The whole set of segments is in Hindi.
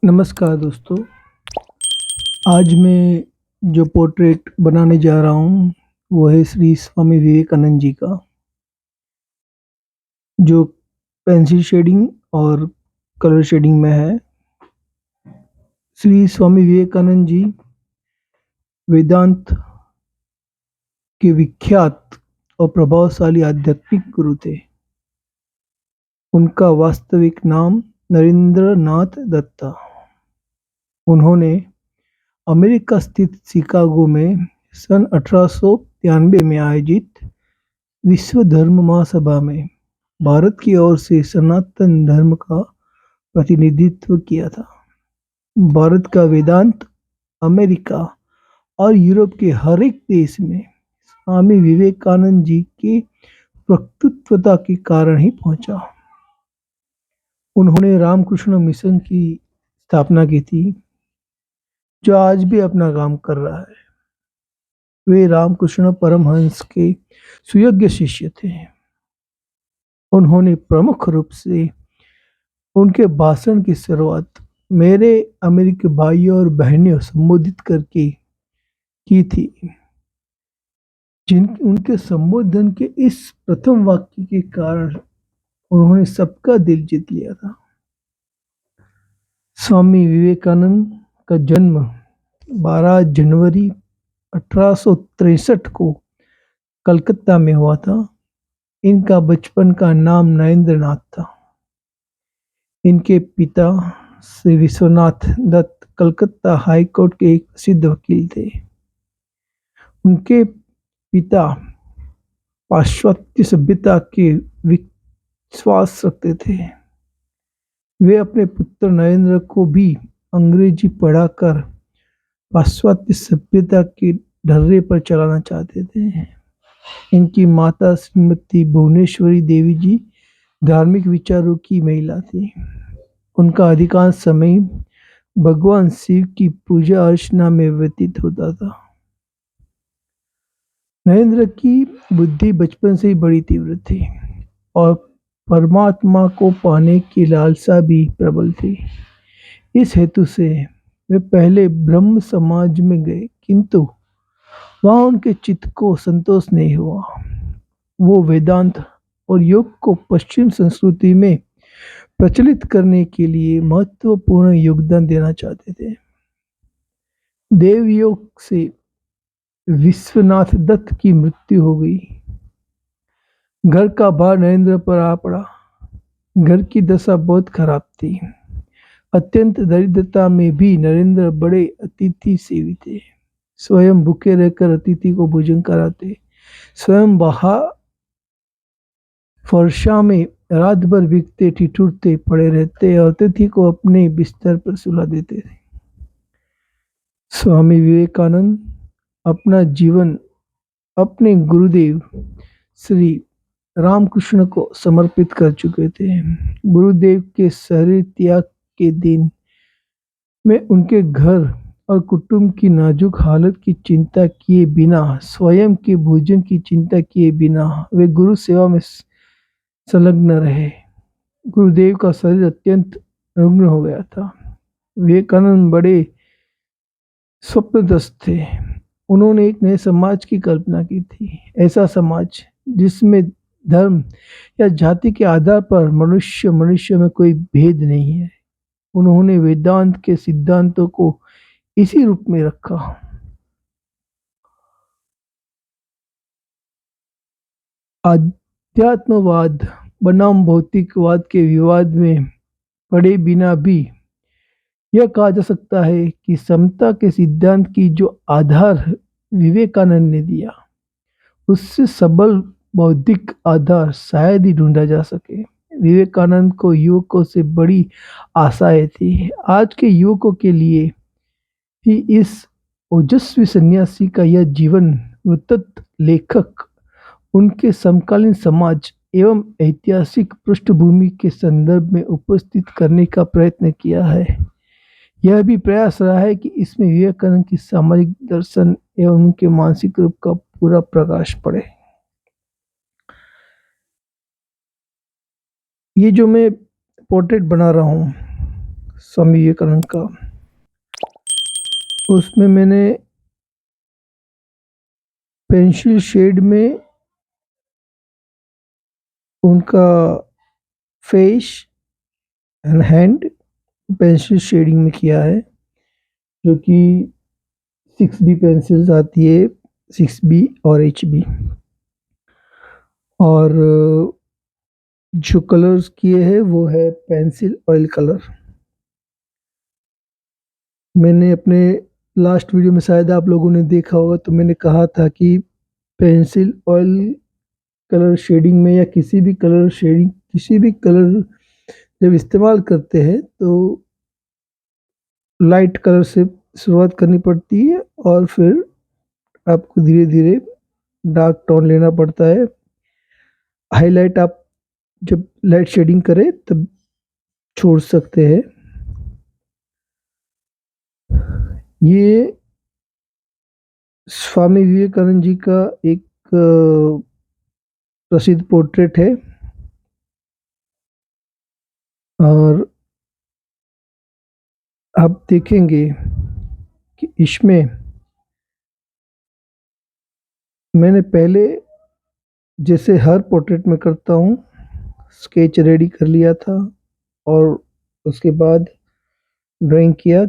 नमस्कार दोस्तों। आज मैं जो पोर्ट्रेट बनाने जा रहा हूँ वो है श्री स्वामी विवेकानंद जी का, जो पेंसिल शेडिंग और कलर शेडिंग में है। श्री स्वामी विवेकानंद जी वेदांत के विख्यात और प्रभावशाली आध्यात्मिक गुरु थे। उनका वास्तविक नाम नरेंद्र नाथ दत्ता। उन्होंने अमेरिका स्थित शिकागो में सन 1893 में आयोजित विश्व धर्म महासभा में भारत की ओर से सनातन धर्म का प्रतिनिधित्व किया था। भारत का वेदांत अमेरिका और यूरोप के हर एक देश में स्वामी विवेकानंद जी के वक्तृत्वता के कारण ही पहुंचा। उन्होंने रामकृष्ण मिशन की स्थापना की थी, जो आज भी अपना काम कर रहा है। वे रामकृष्ण परमहंस के सुयोग्य शिष्य थे। उन्होंने प्रमुख रूप से उनके भाषण की शुरुआत मेरे अमेरिकी भाइयों और बहनों संबोधित करके की थी। उनके संबोधन के इस प्रथम वाक्य के कारण उन्होंने सबका दिल जीत लिया था। स्वामी विवेकानंद का जन्म 12 जनवरी 1863 को कलकत्ता में हुआ था। इनका बचपन का नाम नरेंद्र नाथ था। इनके पिता श्री विश्वनाथ दत्त कलकत्ता हाई कोर्ट के एक प्रसिद्ध वकील थे। उनके पिता पाश्चात्य सभ्यता के विश्वास रखते थे। वे अपने पुत्र नरेंद्र को भी अंग्रेजी पढ़ाकर पाश्चात्य सभ्यता के ढर्रे पर चलाना चाहते थे। इनकी माता श्रीमती भुवनेश्वरी देवी जी धार्मिक विचारों की महिला थी। उनका अधिकांश समय भगवान शिव की पूजा अर्चना में व्यतीत होता था। नरेंद्र की बुद्धि बचपन से ही बड़ी तीव्र थी और परमात्मा को पाने की लालसा भी प्रबल थी। इस हेतु से वे पहले ब्रह्म समाज में गए, किंतु वहां उनके चित्त को संतोष नहीं हुआ। वो वेदांत और योग को पश्चिम संस्कृति में प्रचलित करने के लिए महत्वपूर्ण योगदान देना चाहते थे। देवयोग से विश्वनाथ दत्त की मृत्यु हो गई। घर का भार नरेंद्र पर आ पड़ा। घर की दशा बहुत खराब थी। अत्यंत दरिद्रता में भी नरेंद्र बड़े अतिथि सेवी थे। स्वयं भूखे रहकर अतिथि को भोजन कराते, स्वयं बाहर फरसा में रात भर भीगते ठिठुरते पड़े रहते और अतिथि को अपने बिस्तर पर सुला देते थे। स्वामी विवेकानंद अपना जीवन अपने गुरुदेव श्री रामकृष्ण को समर्पित कर चुके थे। गुरुदेव के शरीर त्याग के दिन में उनके घर और कुटुंब की नाजुक हालत की चिंता किए बिना, स्वयं के भोजन की चिंता किए बिना वे गुरु सेवा में संलग्न रहे। गुरुदेव का शरीर अत्यंत रुग्ण हो गया था। विवेकानंद बड़े स्वप्नदस्त थे। उन्होंने एक नए समाज की कल्पना की थी, ऐसा समाज जिसमें धर्म या जाति के आधार पर मनुष्य मनुष्य में कोई भेद नहीं है। उन्होंने वेदांत के सिद्धांतों को इसी रूप में रखा। अध्यात्मवाद बनाम भौतिकवाद के विवाद में पड़े बिना भी यह कहा जा सकता है कि समता के सिद्धांत की जो आधार विवेकानंद ने दिया, उससे सबल बौद्धिक आधार शायद ही ढूंढा जा सके। विवेकानंद को युवकों से बड़ी आशाएं थी। आज के युवकों के लिए ही इस ओजस्वी सन्यासी का यह जीवन वृत्त लेखक उनके समकालीन समाज एवं ऐतिहासिक पृष्ठभूमि के संदर्भ में उपस्थित करने का प्रयत्न किया है। यह भी प्रयास रहा है कि इसमें विवेकानंद की सामाजिक दर्शन एवं उनके मानसिक रूप का पूरा प्रकाश पड़े। ये जो मैं पोर्ट्रेट बना रहा हूँ, स्वामी विवेकानंद का। उसमें मैंने पेंसिल शेड में उनका face and hand pencil shading में किया है, जो कि 6B पेंसिल्स आती है, 6B और HB। और जो कलर्स किए हैं वो है पेंसिल ऑयल कलर। मैंने अपने लास्ट वीडियो में शायद आप लोगों ने देखा होगा, तो मैंने कहा था कि पेंसिल ऑयल कलर शेडिंग में या किसी भी कलर जब इस्तेमाल करते हैं तो लाइट कलर से शुरुआत करनी पड़ती है और फिर आपको धीरे धीरे डार्क टोन लेना पड़ता है। हाईलाइट आप जब लाइट शेडिंग करें तब छोड़ सकते हैं। ये स्वामी विवेकानंद जी का एक प्रसिद्ध पोर्ट्रेट है और आप देखेंगे कि इसमें मैंने पहले जैसे हर पोर्ट्रेट में करता हूँ स्केच रेडी कर लिया था और उसके बाद ड्राइंग किया,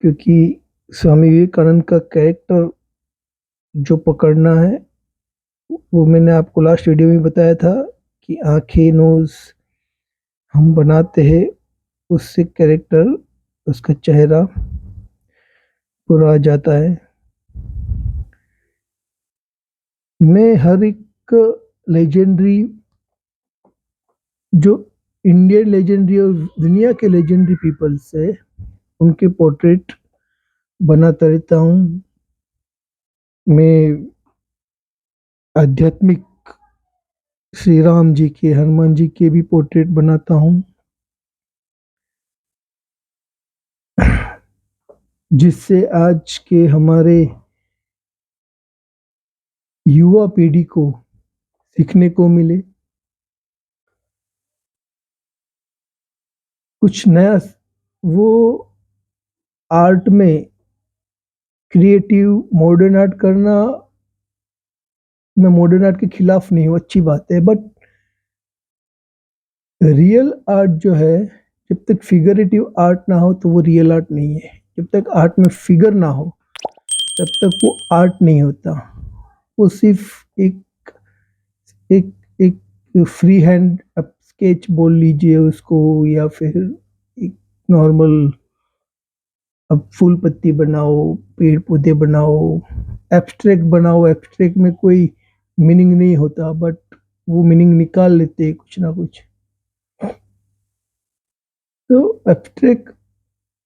क्योंकि स्वामी विवेकानंद का कैरेक्टर जो पकड़ना है वो मैंने आपको लास्ट वीडियो में बताया था कि आंखें नोज हम बनाते हैं, उससे कैरेक्टर उसका चेहरा पूरा आ जाता है। मैं हर एक लेजेंडरी, जो इंडियन लेजेंडरी और दुनिया के लेजेंडरी पीपल्स है, उनके पोर्ट्रेट बनाता रहता हूँ। मैं आध्यात्मिक श्री राम जी के, हनुमान जी के भी पोर्ट्रेट बनाता हूँ, जिससे आज के हमारे युवा पीढ़ी को सीखने को मिले, कुछ नया। वो आर्ट में क्रिएटिव मॉडर्न आर्ट करना, मैं मॉडर्न आर्ट के खिलाफ नहीं हूँ, अच्छी बात है, बट रियल आर्ट जो है, जब तक फिगरेटिव आर्ट ना हो तो वो रियल आर्ट नहीं है। जब तक आर्ट में फिगर ना हो तब तक वो आर्ट नहीं होता। वो सिर्फ एक एक एक फ्री हैंड आप स्केच बोल लीजिए उसको, या फिर एक नॉर्मल अब फूल पत्ती बनाओ, पेड़ पौधे बनाओ, एब्स्ट्रैक्ट बनाओ। एब्स्ट्रैक्ट में कोई मीनिंग नहीं होता, बट वो मीनिंग निकाल लेते हैं कुछ ना कुछ। तो एब्स्ट्रैक्ट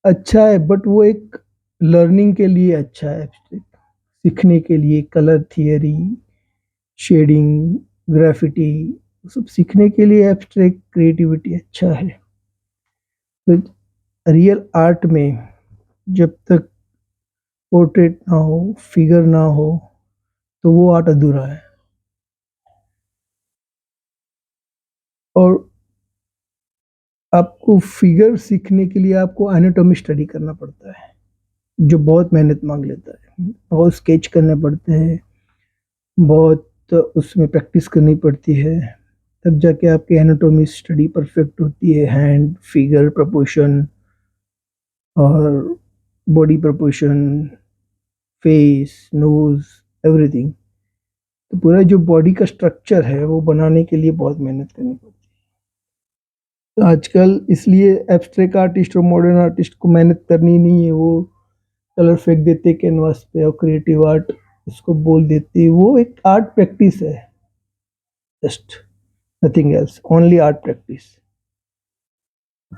अच्छा है, बट वो एक लर्निंग के लिए अच्छा है। एब्स्ट्रैक्ट सीखने के लिए, कलर थियरी, शेडिंग, ग्राफिटी, सब सीखने के लिए एब्स्ट्रैक्ट क्रिएटिविटी अच्छा है। तो रियल आर्ट में जब तक पोर्ट्रेट ना हो, फिगर ना हो, तो वो आर्ट अधूरा है। और आपको फिगर सीखने के लिए आपको एनाटॉमी स्टडी करना पड़ता है, जो बहुत मेहनत मांग लेता है। बहुत स्केच करने पड़ते हैं, बहुत उसमें प्रैक्टिस करनी पड़ती है, तब जाके आपकी एनाटॉमी स्टडी परफेक्ट होती है। हैंड, फिगर, प्रपोर्शन और body proportion, face, nose, everything. तो पूरा जो बॉडी का स्ट्रक्चर है वो बनाने के लिए बहुत मेहनत करनी पड़ती है। तो आजकल इसलिए एब्स्ट्रैक्ट आर्टिस्ट और मॉडर्न आर्टिस्ट को मेहनत करनी नहीं है, वो कलर फेंक देते कैनवास पे और क्रिएटिव आर्ट उसको बोल देते। वो एक आर्ट प्रैक्टिस है, just nothing else, only art practice.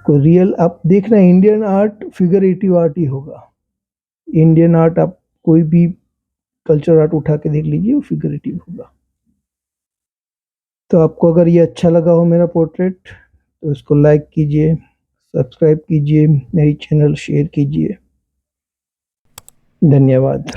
को रियल आप देखना, इंडियन आर्ट फिगरेटिव आर्ट ही होगा। इंडियन आर्ट आप कोई भी कल्चर आर्ट उठा के देख लीजिए, वो फिगरेटिव होगा। तो आपको अगर ये अच्छा लगा हो मेरा पोर्ट्रेट, तो इसको लाइक कीजिए, सब्सक्राइब कीजिए, मेरी चैनल शेयर कीजिए। धन्यवाद।